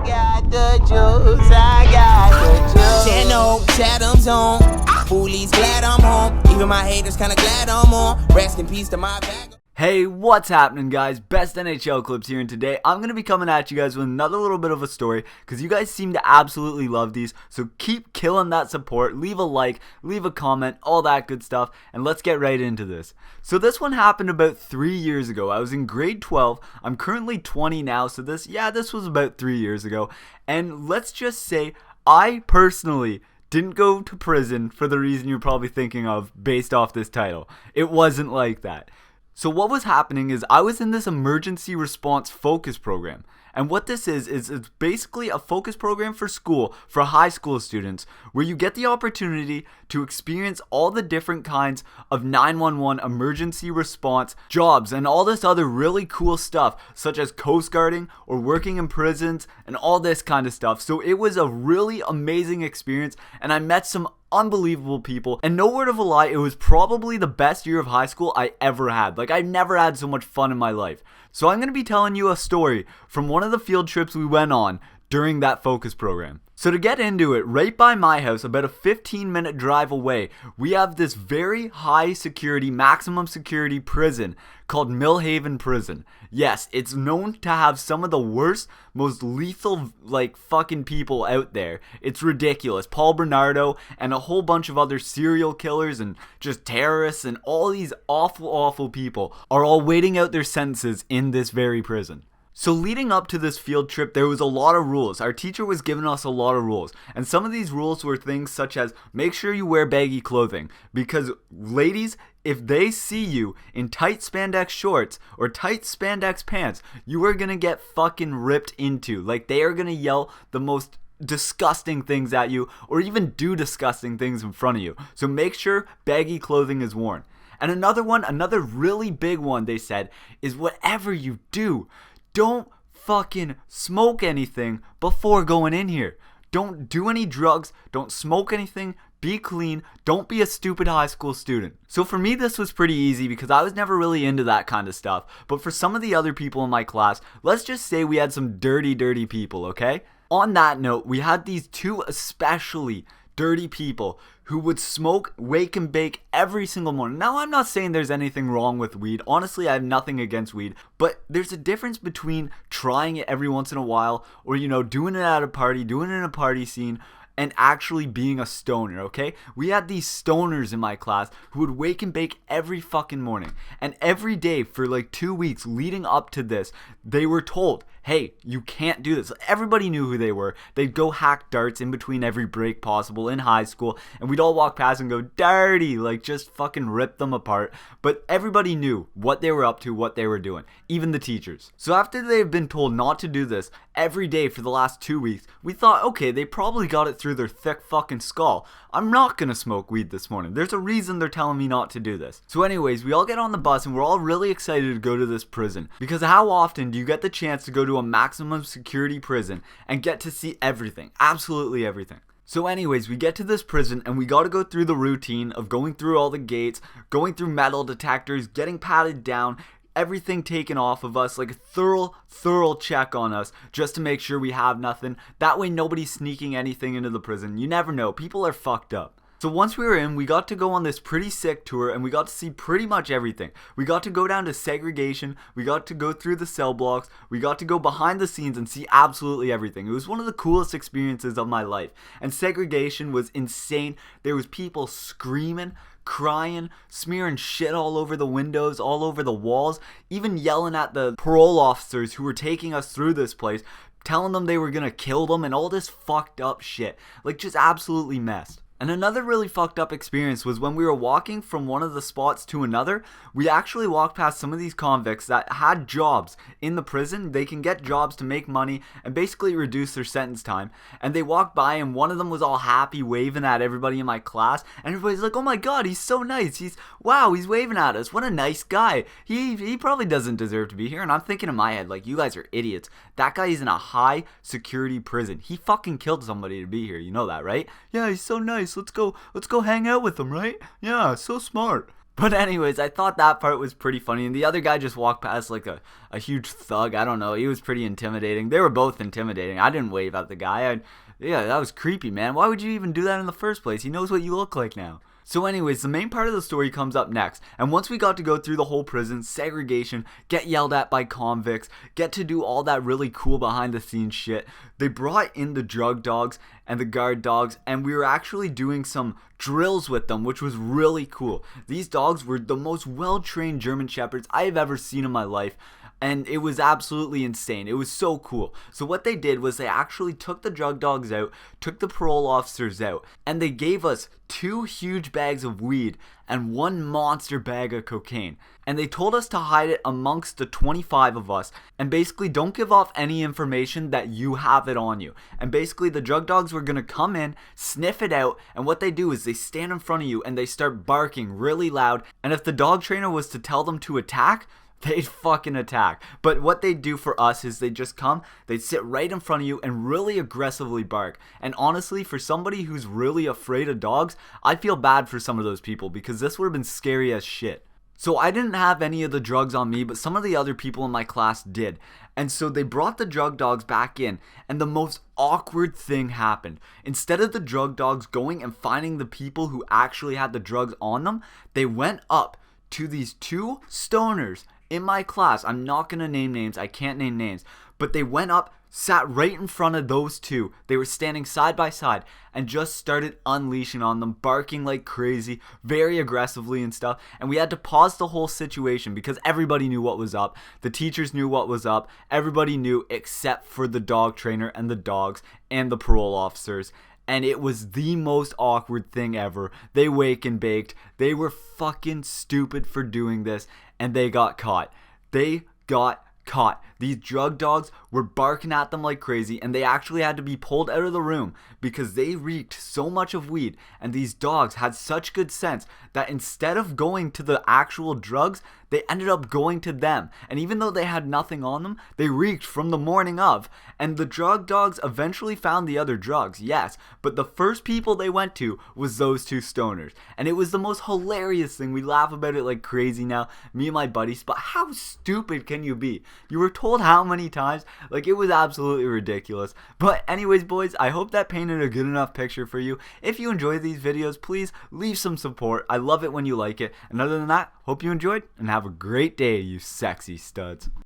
got the juice, I got the juice. Channel, Chatham's on. Foolies glad I'm home. Even my haters kinda glad I'm on. Rest in peace to my bag. Hey, what's happening, guys? Best NHL Clips here, and today I'm going to be coming at you guys with another little bit of a story because you guys seem to absolutely love these, so keep killing that support, leave a like, leave a comment, all that good stuff, and let's get right into this. So this one happened about 3 years ago. I was in grade 12, I'm currently 20 now, so this was about 3 years ago, and let's just say I personally didn't go to prison for the reason you're probably thinking of based off this title. It wasn't like that. So what was happening is I was in this emergency response focus program. And what this is it's basically a focus program for school, for high school students, where you get the opportunity to experience all the different kinds of 911 emergency response jobs and all this other really cool stuff, such as coast guarding or working in prisons and all this kind of stuff. So it was a really amazing experience, and I met some unbelievable people, and no word of a lie, it was probably the best year of high school I ever had. Like, I never had so much fun in my life. So I'm going to be telling you a story from one of the field trips we went on during that focus program. So to get into it, right by my house, about a 15-minute drive away, we have this very high security, maximum security prison called Millhaven Prison. Yes, it's known to have some of the worst, most lethal, fucking people out there. It's ridiculous. Paul Bernardo and a whole bunch of other serial killers and just terrorists and all these awful, awful people are all waiting out their sentences in this very prison. So leading up to this field trip, there was a lot of rules. Our teacher was giving us a lot of rules. And some of these rules were things such as make sure you wear baggy clothing. Because ladies, if they see you in tight spandex shorts or tight spandex pants, you are going to get fucking ripped into. Like, they are going to yell the most disgusting things at you or even do disgusting things in front of you. So make sure baggy clothing is worn. And another really big one they said is whatever you do, don't fucking smoke anything before going in here. Don't do any drugs. Don't smoke anything. Be clean. Don't be a stupid high school student. So for me, this was pretty easy because I was never really into that kind of stuff. But for some of the other people in my class, let's just say we had some dirty, dirty people, okay? On that note, we had these two especially dirty people who would smoke, wake and bake every single morning. Now, I'm not saying there's anything wrong with weed. Honestly, I have nothing against weed. But there's a difference between trying it every once in a while or, doing it at a party, doing it in a party scene, and actually being a stoner, okay? We had these stoners in my class who would wake and bake every fucking morning. And every day for 2 weeks leading up to this, they were told, hey, you can't do this. Everybody knew who they were. They'd go hack darts in between every break possible in high school, and we'd all walk past and go, dirty, just fucking rip them apart. But everybody knew what they were up to, what they were doing, even the teachers. So after they've been told not to do this every day for the last 2 weeks, we thought, okay, they probably got it through their thick fucking skull. I'm not gonna smoke weed this morning. There's a reason they're telling me not to do this. So anyways, we all get on the bus and we're all really excited to go to this prison. Because how often do you get the chance to go to a maximum security prison and get to see everything? Absolutely everything. So anyways, we get to this prison and we gotta go through the routine of going through all the gates, going through metal detectors, getting patted down, everything taken off of us, like a thorough check on us just to make sure we have nothing. That way nobody's sneaking anything into the prison. You never know. People are fucked up. So once we were in, we got to go on this pretty sick tour and we got to see pretty much everything. We got to go down to segregation, we got to go through the cell blocks, we got to go behind the scenes and see absolutely everything. It was one of the coolest experiences of my life. And segregation was insane. There was people screaming, crying, smearing shit all over the windows, all over the walls, even yelling at the parole officers who were taking us through this place, telling them they were gonna kill them and all this fucked up shit. Just absolutely messed. And another really fucked up experience was when we were walking from one of the spots to another, we actually walked past some of these convicts that had jobs in the prison. They can get jobs to make money and basically reduce their sentence time. And they walked by and one of them was all happy, waving at everybody in my class. And everybody's like, oh my god, he's so nice. He's waving at us. What a nice guy. He probably doesn't deserve to be here. And I'm thinking in my head, you guys are idiots. That guy is in a high security prison. He fucking killed somebody to be here. You know that, right? Yeah, he's so nice. Let's go hang out with him, right? Yeah, so smart. But anyways, I thought that part was pretty funny, and the other guy just walked past like a huge thug. I don't know. He was pretty intimidating. They were both intimidating. I didn't wave at the guy. Yeah, that was creepy, man. Why would you even do that in the first place? He knows what you look like now. So anyways, the main part of the story comes up next, and once we got to go through the whole prison, segregation, get yelled at by convicts, get to do all that really cool behind the scenes shit, they brought in the drug dogs and the guard dogs, and we were actually doing some drills with them, which was really cool. These dogs were the most well-trained German Shepherds I have ever seen in my life. And it was absolutely insane. It was so cool. So what they did was they actually took the drug dogs out, took the parole officers out, and they gave us 2 huge bags of weed and 1 monster bag of cocaine. And they told us to hide it amongst the 25 of us, and basically don't give off any information that you have it on you. And basically the drug dogs were going to come in, sniff it out, and what they do is they stand in front of you and they start barking really loud. And if the dog trainer was to tell them to attack, they'd fucking attack. But what they do for us is they just come, they'd sit right in front of you and really aggressively bark. And honestly, for somebody who's really afraid of dogs, I feel bad for some of those people because this would have been scary as shit. So I didn't have any of the drugs on me, but some of the other people in my class did. And so they brought the drug dogs back in, and the most awkward thing happened. Instead of the drug dogs going and finding the people who actually had the drugs on them, they went up to these 2 stoners in my class. I'm not going to name names. I can't name names. But they went up, sat right in front of those 2. They were standing side by side and just started unleashing on them, barking like crazy, very aggressively and stuff. And we had to pause the whole situation because everybody knew what was up. The teachers knew what was up. Everybody knew except for the dog trainer and the dogs and the parole officers. And it was the most awkward thing ever. They wake and baked. They were fucking stupid for doing this. And they got caught. They got caught. These drug dogs were barking at them like crazy, and they actually had to be pulled out of the room because they reeked so much of weed. And these dogs had such good sense that instead of going to the actual drugs, they ended up going to them. And even though they had nothing on them, they reeked from the morning of. And the drug dogs eventually found the other drugs, yes, but the first people they went to was those 2 stoners. And it was the most hilarious thing. We laugh about it like crazy now, me and my buddies, but how stupid can you be? You were told how many times? Like, it was absolutely ridiculous. But anyways, boys, I hope that painted a good enough picture for you. If you enjoy these videos, please leave some support. I love it when you like it. And other than that, hope you enjoyed and have a great day, you sexy studs.